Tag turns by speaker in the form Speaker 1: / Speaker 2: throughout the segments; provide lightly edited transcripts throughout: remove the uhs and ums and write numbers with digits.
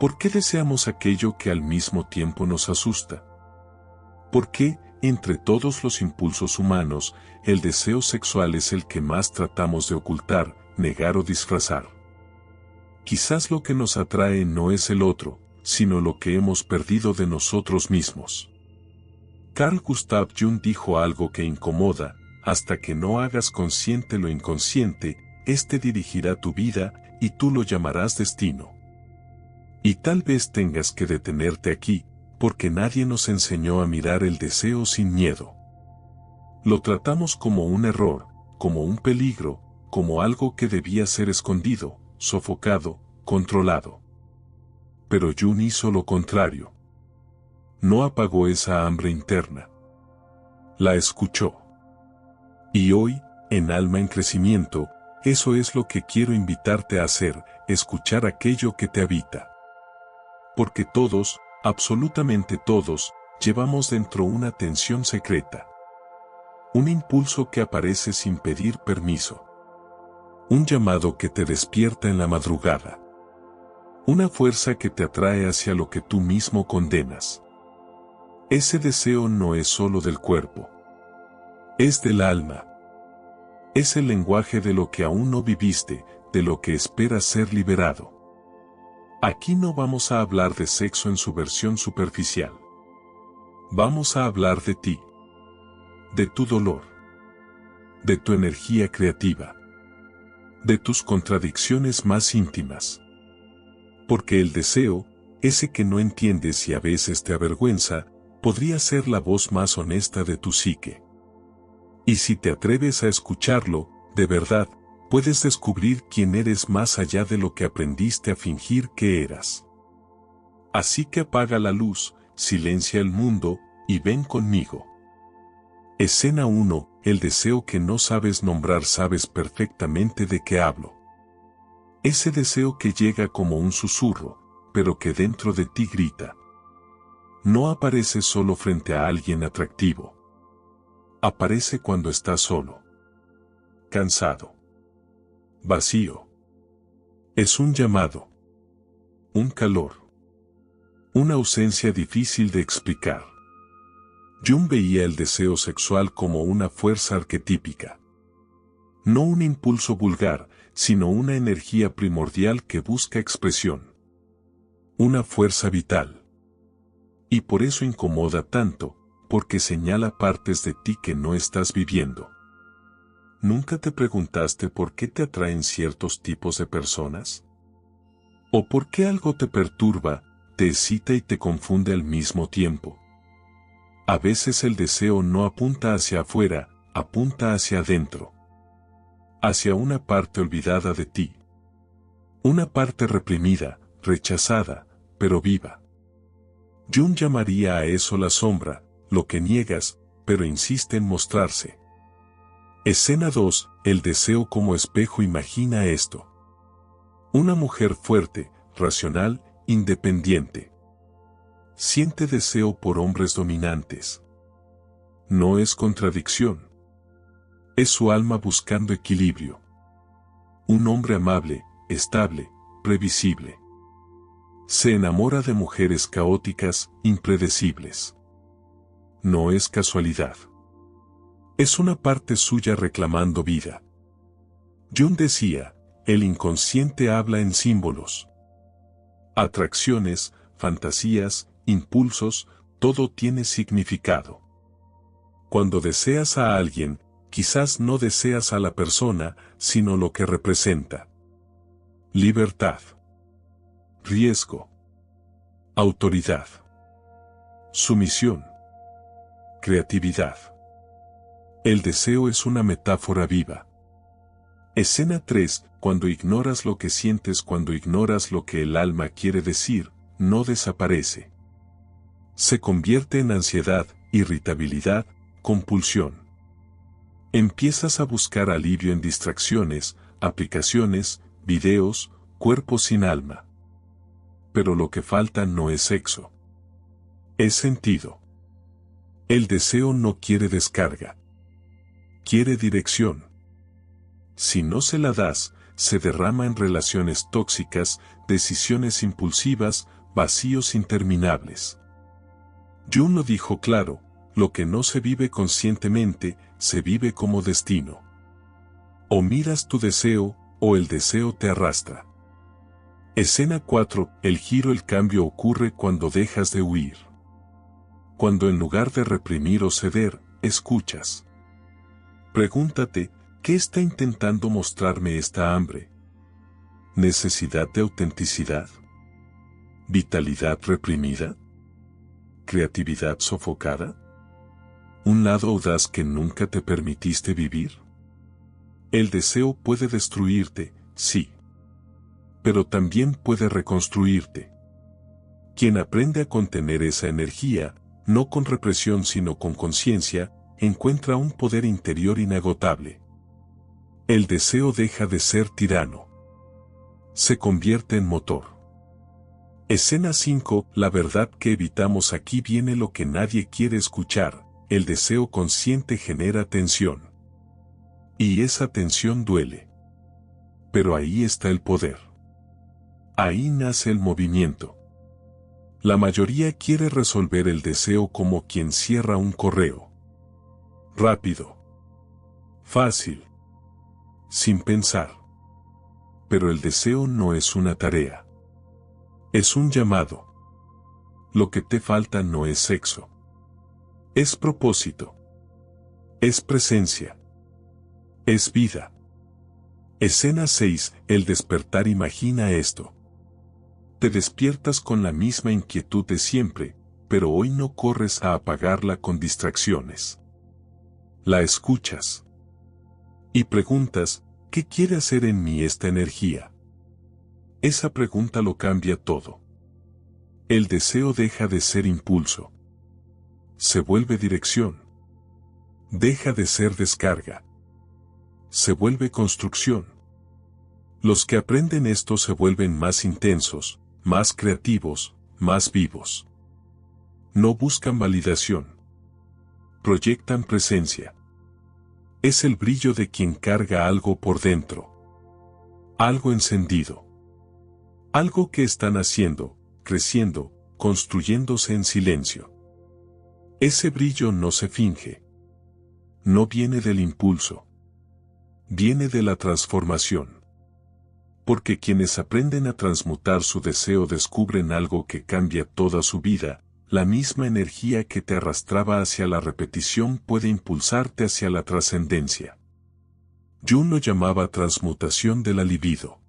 Speaker 1: ¿Por qué deseamos aquello que al mismo tiempo nos asusta? ¿Por qué, entre todos los impulsos humanos, el deseo sexual es el que más tratamos de ocultar, negar o disfrazar? Quizás lo que nos atrae no es el otro, sino lo que hemos perdido de nosotros mismos. Carl Gustav Jung dijo algo que incomoda: hasta que no hagas consciente lo inconsciente, éste dirigirá tu vida, y tú lo llamarás destino. Y tal vez tengas que detenerte aquí, porque nadie nos enseñó a mirar el deseo sin miedo. Lo tratamos como un error, como un peligro, como algo que debía ser escondido, sofocado, controlado. Pero Jung hizo lo contrario. No apagó esa hambre interna. La escuchó. Y hoy, en Alma en Crecimiento, eso es lo que quiero invitarte a hacer: escuchar aquello que te habita. Porque todos, absolutamente todos, llevamos dentro una tensión secreta. Un impulso que aparece sin pedir permiso. Un llamado que te despierta en la madrugada. Una fuerza que te atrae hacia lo que tú mismo condenas. Ese deseo no es solo del cuerpo. Es del alma. Es el lenguaje de lo que aún no viviste, de lo que esperas ser liberado. Aquí no vamos a hablar de sexo en su versión superficial. Vamos a hablar de ti. De tu dolor. De tu energía creativa. De tus contradicciones más íntimas. Porque el deseo, ese que no entiendes y a veces te avergüenza, podría ser la voz más honesta de tu psique. Y si te atreves a escucharlo, de verdad, puedes descubrir quién eres más allá de lo que aprendiste a fingir que eras. Así que apaga la luz, silencia el mundo, y ven conmigo. Escena 1, el deseo que no sabes nombrar. Sabes perfectamente de qué hablo. Ese deseo que llega como un susurro, pero que dentro de ti grita. No aparece solo frente a alguien atractivo. Aparece cuando estás solo. Cansado. Vacío. Es un llamado. Un calor. Una ausencia difícil de explicar. Jung veía el deseo sexual como una fuerza arquetípica. No un impulso vulgar, sino una energía primordial que busca expresión. Una fuerza vital. Y por eso incomoda tanto, porque señala partes de ti que no estás viviendo. ¿Nunca te preguntaste por qué te atraen ciertos tipos de personas? ¿O por qué algo te perturba, te excita y te confunde al mismo tiempo? A veces el deseo no apunta hacia afuera, apunta hacia adentro. Hacia una parte olvidada de ti. Una parte reprimida, rechazada, pero viva. Jung llamaría a eso la sombra, lo que niegas, pero insiste en mostrarse. Escena 2, el deseo como espejo. Imagina esto. Una mujer fuerte, racional, independiente. Siente deseo por hombres dominantes. No es contradicción. Es su alma buscando equilibrio. Un hombre amable, estable, previsible. Se enamora de mujeres caóticas, impredecibles. No es casualidad. Es una parte suya reclamando vida. Jung decía, el inconsciente habla en símbolos. Atracciones, fantasías, impulsos, todo tiene significado. Cuando deseas a alguien, quizás no deseas a la persona, sino lo que representa. Libertad. Riesgo. Autoridad. Sumisión. Creatividad. El deseo es una metáfora viva. Escena 3, cuando ignoras lo que sientes, cuando ignoras lo que el alma quiere decir, no desaparece. Se convierte en ansiedad, irritabilidad, compulsión. Empiezas a buscar alivio en distracciones, aplicaciones, videos, cuerpos sin alma. Pero lo que falta no es sexo. Es sentido. El deseo no quiere descarga. Quiere dirección. Si no se la das, se derrama en relaciones tóxicas, decisiones impulsivas, vacíos interminables. Jung lo dijo claro, lo que no se vive conscientemente, se vive como destino. O miras tu deseo, o el deseo te arrastra. Escena 4. El cambio ocurre cuando dejas de huir. Cuando en lugar de reprimir o ceder, escuchas. Pregúntate, ¿qué está intentando mostrarme esta hambre? ¿Necesidad de autenticidad? ¿Vitalidad reprimida? ¿Creatividad sofocada? ¿Un lado audaz que nunca te permitiste vivir? El deseo puede destruirte, sí. Pero también puede reconstruirte. Quien aprende a contener esa energía, no con represión sino con conciencia, encuentra un poder interior inagotable. El deseo deja de ser tirano. Se convierte en motor. Escena 5. La verdad que evitamos aquí viene lo que nadie quiere escuchar. El deseo consciente genera tensión. Y esa tensión duele. Pero ahí está el poder. Ahí nace el movimiento. La mayoría quiere resolver el deseo como quien cierra un correo. Rápido. Fácil. Sin pensar. Pero el deseo no es una tarea. Es un llamado. Lo que te falta no es sexo. Es propósito. Es presencia. Es vida. Escena 6. El despertar. Imagina esto. Te despiertas con la misma inquietud de siempre, pero hoy no corres a apagarla con distracciones. La escuchas. Y preguntas, ¿qué quiere hacer en mí esta energía? Esa pregunta lo cambia todo. El deseo deja de ser impulso. Se vuelve dirección. Deja de ser descarga. Se vuelve construcción. Los que aprenden esto se vuelven más intensos, más creativos, más vivos. No buscan validación. Proyectan presencia. Es el brillo de quien carga algo por dentro. Algo encendido. Algo que está naciendo, creciendo, construyéndose en silencio. Ese brillo no se finge. No viene del impulso. Viene de la transformación. Porque quienes aprenden a transmutar su deseo descubren algo que cambia toda su vida, la misma energía que te arrastraba hacia la repetición puede impulsarte hacia la trascendencia. Jung lo llamaba transmutación de la libido.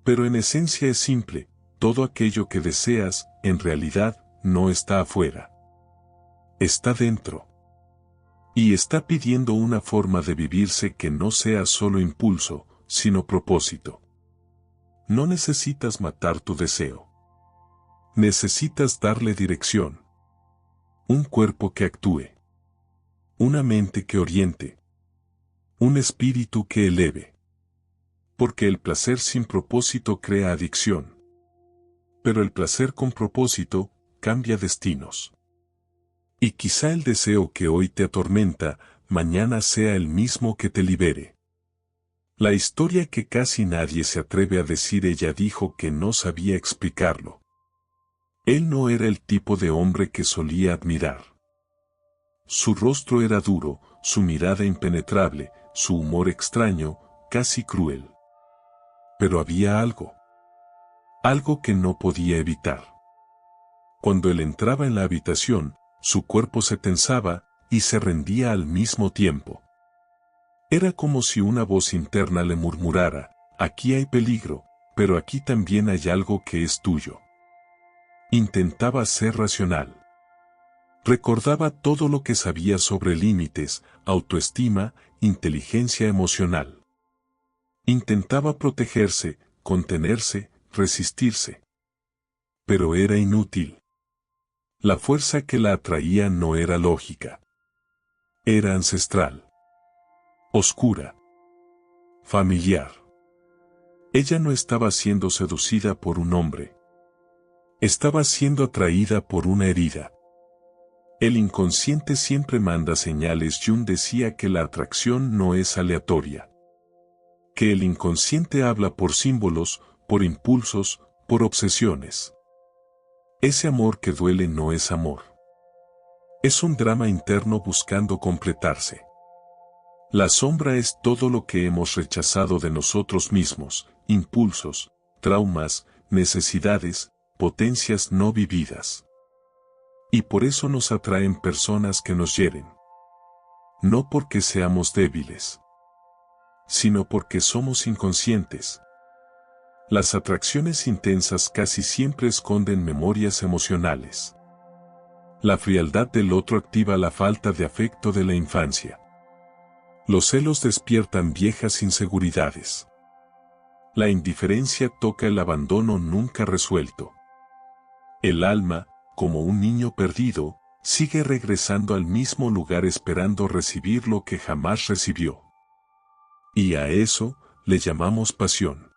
Speaker 1: Pero en esencia es simple, todo aquello que deseas, en realidad, no está afuera. Está dentro. Y está pidiendo una forma de vivirse que no sea solo impulso, sino propósito. No necesitas matar tu deseo. Necesitas darle dirección. Un cuerpo que actúe. Una mente que oriente. Un espíritu que eleve. Porque el placer sin propósito crea adicción. Pero el placer con propósito cambia destinos. Y quizá el deseo que hoy te atormenta, mañana sea el mismo que te libere. La historia que casi nadie se atreve a decir. Ella dijo que no sabía explicarlo. Él no era el tipo de hombre que solía admirar. Su rostro era duro, su mirada impenetrable, su humor extraño, casi cruel. Pero había algo. Algo que no podía evitar. Cuando él entraba en la habitación, su cuerpo se tensaba y se rendía al mismo tiempo. Era como si una voz interna le murmurara, aquí hay peligro, pero aquí también hay algo que es tuyo. Intentaba ser racional. Recordaba todo lo que sabía sobre límites, autoestima, inteligencia emocional. Intentaba protegerse, contenerse, resistirse. Pero era inútil. La fuerza que la atraía no era lógica. Era ancestral. Oscura. Familiar. Ella no estaba siendo seducida por un hombre. Estaba siendo atraída por una herida. El inconsciente siempre manda señales. Jung decía que la atracción no es aleatoria. que el inconsciente habla por símbolos, por impulsos, por obsesiones. Ese amor que duele no es amor. Es un drama interno buscando completarse. La sombra es todo lo que hemos rechazado de nosotros mismos, impulsos, traumas, necesidades, potencias no vividas. Y por eso nos atraen personas que nos hieren. No porque seamos débiles, sino porque somos inconscientes. Las atracciones intensas casi siempre esconden memorias emocionales. La frialdad del otro activa la falta de afecto de la infancia. Los celos despiertan viejas inseguridades. La indiferencia toca el abandono nunca resuelto. El alma, como un niño perdido, sigue regresando al mismo lugar esperando recibir lo que jamás recibió. Y a eso le llamamos pasión.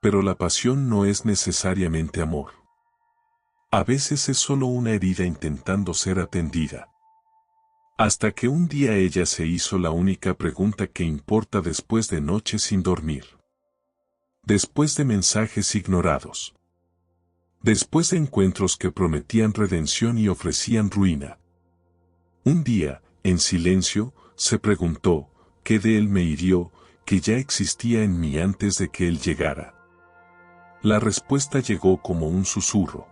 Speaker 1: Pero la pasión no es necesariamente amor. A veces es solo una herida intentando ser atendida. Hasta que un día ella se hizo la única pregunta que importa después de noches sin dormir. Después de mensajes ignorados. Después de encuentros que prometían redención y ofrecían ruina. Un día, en silencio, se preguntó, ¿qué de él me hirió, que ya existía en mí antes de que él llegara? La respuesta llegó como un susurro.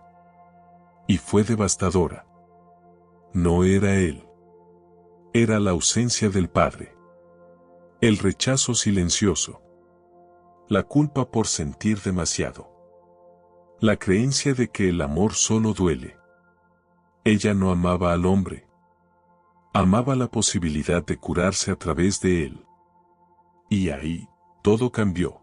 Speaker 1: Y fue devastadora. No era él. Era la ausencia del padre. El rechazo silencioso. La culpa por sentir demasiado. La creencia de que el amor solo duele. Ella no amaba al hombre. Amaba la posibilidad de curarse a través de él. Y ahí, todo cambió.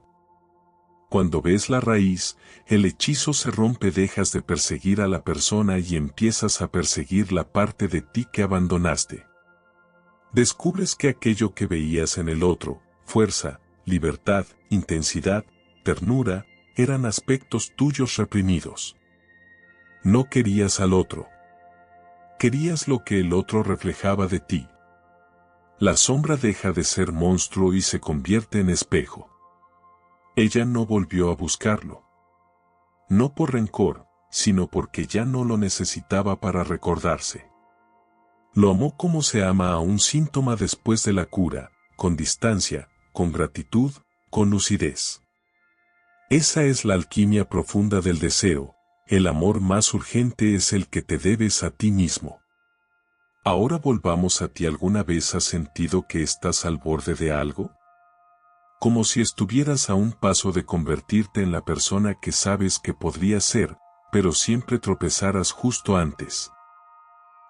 Speaker 1: Cuando ves la raíz, el hechizo se rompe, dejas de perseguir a la persona y empiezas a perseguir la parte de ti que abandonaste. Descubres que aquello que veías en el otro, fuerza, libertad, intensidad, ternura, eran aspectos tuyos reprimidos. No querías al otro. Querías lo que el otro reflejaba de ti. La sombra deja de ser monstruo y se convierte en espejo. Ella no volvió a buscarlo. No por rencor, sino porque ya no lo necesitaba para recordarse. Lo amó como se ama a un síntoma después de la cura, con distancia, con gratitud, con lucidez. Esa es la alquimia profunda del deseo, el amor más urgente es el que te debes a ti mismo. Ahora volvamos a ti. ¿Alguna vez has sentido que estás al borde de algo? Como si estuvieras a un paso de convertirte en la persona que sabes que podrías ser, pero siempre tropezarás justo antes.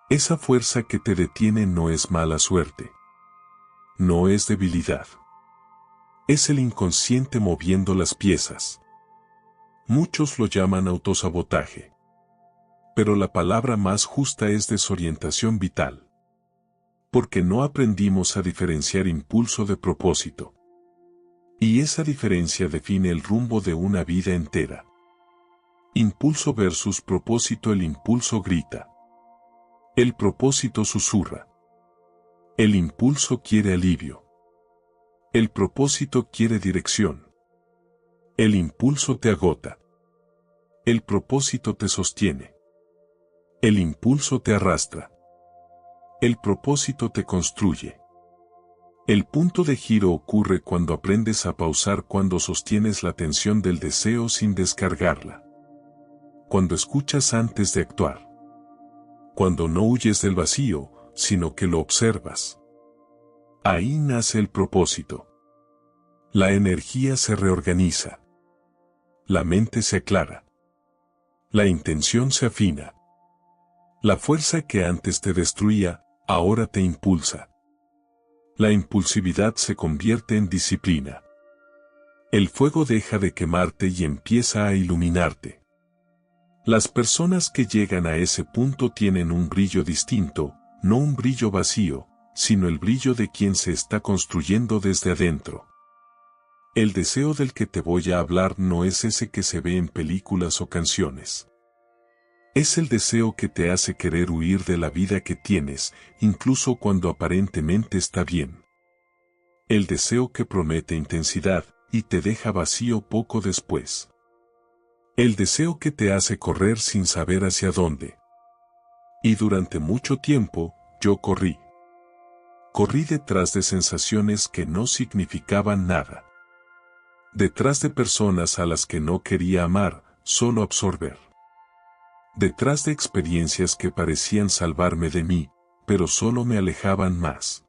Speaker 1: Esa fuerza que te detiene no es mala suerte. No es debilidad. Es el inconsciente moviendo las piezas. Muchos lo llaman autosabotaje. Pero la palabra más justa es desorientación vital. Porque no aprendimos a diferenciar impulso de propósito. Y esa diferencia define el rumbo de una vida entera. Impulso versus propósito. El impulso grita. El propósito susurra. El impulso quiere alivio. El propósito quiere dirección. El impulso te agota. El propósito te sostiene. El impulso te arrastra. El propósito te construye. El punto de giro ocurre cuando aprendes a pausar, cuando sostienes la tensión del deseo sin descargarla. Cuando escuchas antes de actuar. Cuando no huyes del vacío, sino que lo observas. Ahí nace el propósito. La energía se reorganiza. La mente se aclara. La intención se afina. La fuerza que antes te destruía, ahora te impulsa. La impulsividad se convierte en disciplina. El fuego deja de quemarte y empieza a iluminarte. Las personas que llegan a ese punto tienen un brillo distinto, no un brillo vacío, sino el brillo de quien se está construyendo desde adentro. El deseo del que te voy a hablar no es ese que se ve en películas o canciones. Es el deseo que te hace querer huir de la vida que tienes, incluso cuando aparentemente está bien. El deseo que promete intensidad y te deja vacío poco después. El deseo que te hace correr sin saber hacia dónde. Y durante mucho tiempo, yo corrí. Corrí detrás de sensaciones que no significaban nada. Detrás de personas a las que no quería amar, solo absorber. Detrás de experiencias que parecían salvarme de mí, pero solo me alejaban más.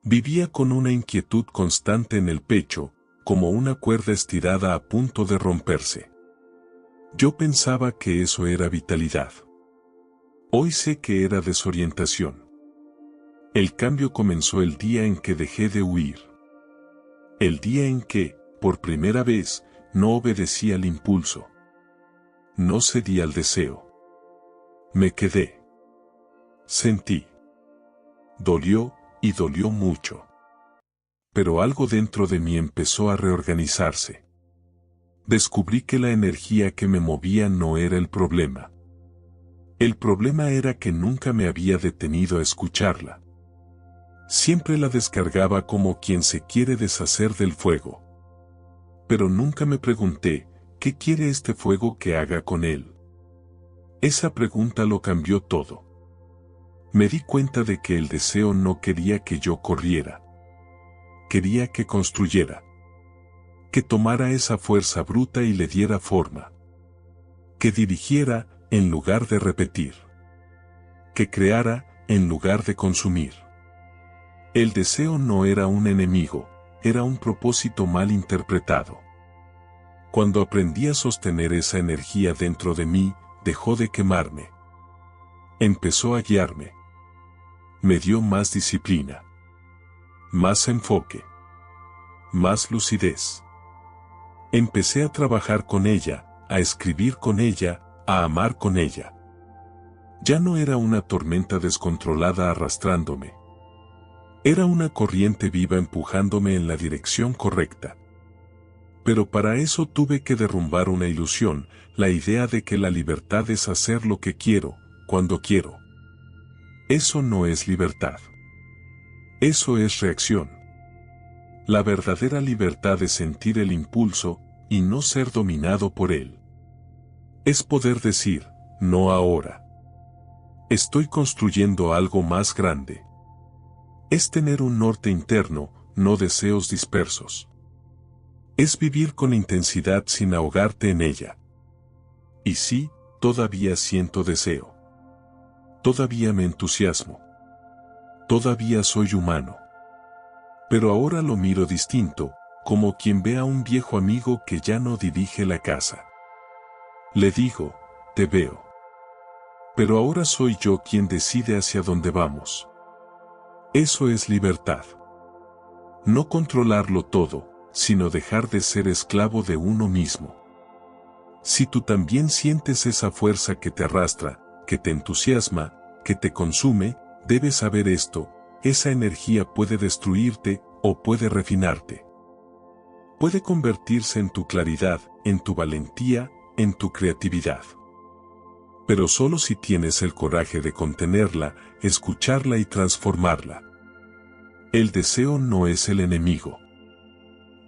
Speaker 1: Vivía con una inquietud constante en el pecho, como una cuerda estirada a punto de romperse. Yo pensaba que eso era vitalidad. Hoy sé que era desorientación. El cambio comenzó el día en que dejé de huir. El día en que, por primera vez, no obedecí al impulso. No cedí al deseo. Me quedé. Sentí. Dolió, y dolió mucho. Pero algo dentro de mí empezó a reorganizarse. Descubrí que la energía que me movía no era el problema. El problema era que nunca me había detenido a escucharla. Siempre la descargaba como quien se quiere deshacer del fuego. Pero nunca me pregunté, ¿qué quiere este fuego que haga con él? Esa pregunta lo cambió todo. Me di cuenta de que el deseo no quería que yo corriera. Quería que construyera. Que tomara esa fuerza bruta y le diera forma. Que dirigiera, en lugar de repetir. Que creara, en lugar de consumir. El deseo no era un enemigo, era un propósito mal interpretado. Cuando aprendí a sostener esa energía dentro de mí, dejó de quemarme. Empezó a guiarme. Me dio más disciplina. Más enfoque. Más lucidez. Empecé a trabajar con ella, a escribir con ella, a amar con ella. Ya no era una tormenta descontrolada arrastrándome. Era una corriente viva empujándome en la dirección correcta. Pero para eso tuve que derrumbar una ilusión, la idea de que la libertad es hacer lo que quiero, cuando quiero. Eso no es libertad. Eso es reacción. La verdadera libertad es sentir el impulso, y no ser dominado por él. Es poder decir, no ahora. Estoy construyendo algo más grande. Es tener un norte interno, no deseos dispersos. Es vivir con intensidad sin ahogarte en ella. Y sí, todavía siento deseo. Todavía me entusiasmo. Todavía soy humano. Pero ahora lo miro distinto, como quien ve a un viejo amigo que ya no dirige la casa. Le digo, te veo. Pero ahora soy yo quien decide hacia dónde vamos. Eso es libertad. No controlarlo todo, sino dejar de ser esclavo de uno mismo. Si tú también sientes esa fuerza que te arrastra, que te entusiasma, que te consume, debes saber esto, esa energía puede destruirte o puede refinarte. Puede convertirse en tu claridad, en tu valentía, en tu creatividad. Pero solo si tienes el coraje de contenerla, escucharla y transformarla. El deseo no es el enemigo.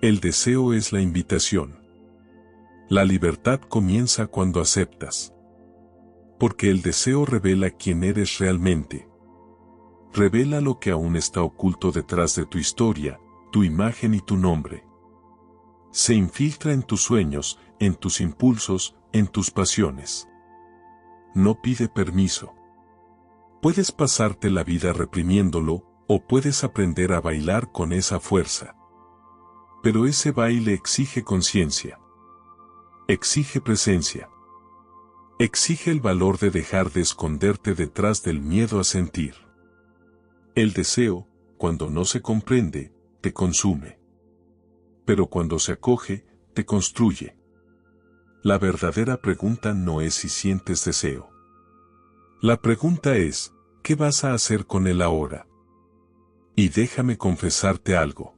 Speaker 1: El deseo es la invitación. La libertad comienza cuando aceptas. Porque el deseo revela quién eres realmente. Revela lo que aún está oculto detrás de tu historia, tu imagen y tu nombre. Se infiltra en tus sueños, en tus impulsos, en tus pasiones. No pide permiso. Puedes pasarte la vida reprimiéndolo, o puedes aprender a bailar con esa fuerza. Pero ese baile exige conciencia. Exige presencia. Exige el valor de dejar de esconderte detrás del miedo a sentir. El deseo, cuando no se comprende, te consume. Pero cuando se acoge, te construye. La verdadera pregunta no es si sientes deseo. La pregunta es, ¿qué vas a hacer con él ahora? Y déjame confesarte algo.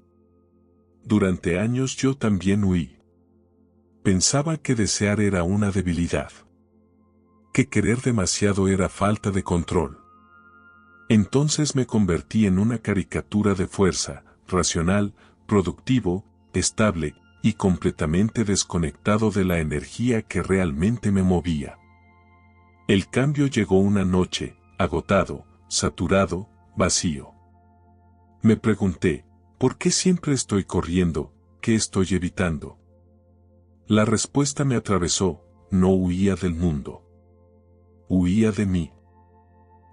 Speaker 1: Durante años yo también huí. Pensaba que desear era una debilidad. Que querer demasiado era falta de control. Entonces me convertí en una caricatura de fuerza, racional, productivo, estable y completamente desconectado de la energía que realmente me movía. El cambio llegó una noche, agotado, saturado, vacío. Me pregunté, ¿por qué siempre estoy corriendo? ¿Qué estoy evitando? La respuesta me atravesó, no huía del mundo. Huía de mí.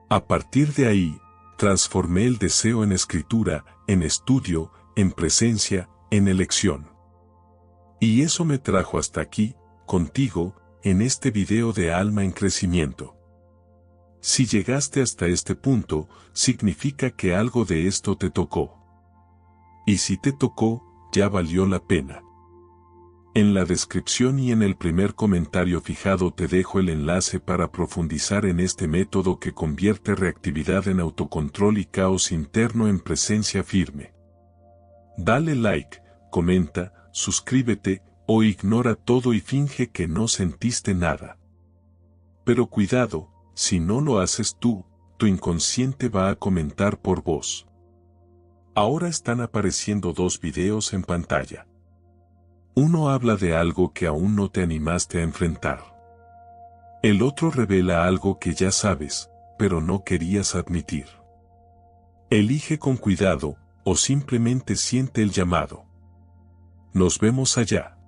Speaker 1: A partir de ahí, transformé el deseo en escritura, en estudio, en presencia, en elección. Y eso me trajo hasta aquí, contigo, en este video de Alma en Crecimiento. Si llegaste hasta este punto, significa que algo de esto te tocó. Y si te tocó, ya valió la pena. En la descripción y en el primer comentario fijado te dejo el enlace para profundizar en este método que convierte reactividad en autocontrol y caos interno en presencia firme. Dale like, comenta, suscríbete, o ignora todo y finge que no sentiste nada. Pero cuidado, si no lo haces tú, tu inconsciente va a comentar por vos. Ahora están apareciendo dos videos en pantalla. Uno habla de algo que aún no te animaste a enfrentar. El otro revela algo que ya sabes, pero no querías admitir. Elige con cuidado, o simplemente siente el llamado. Nos vemos allá.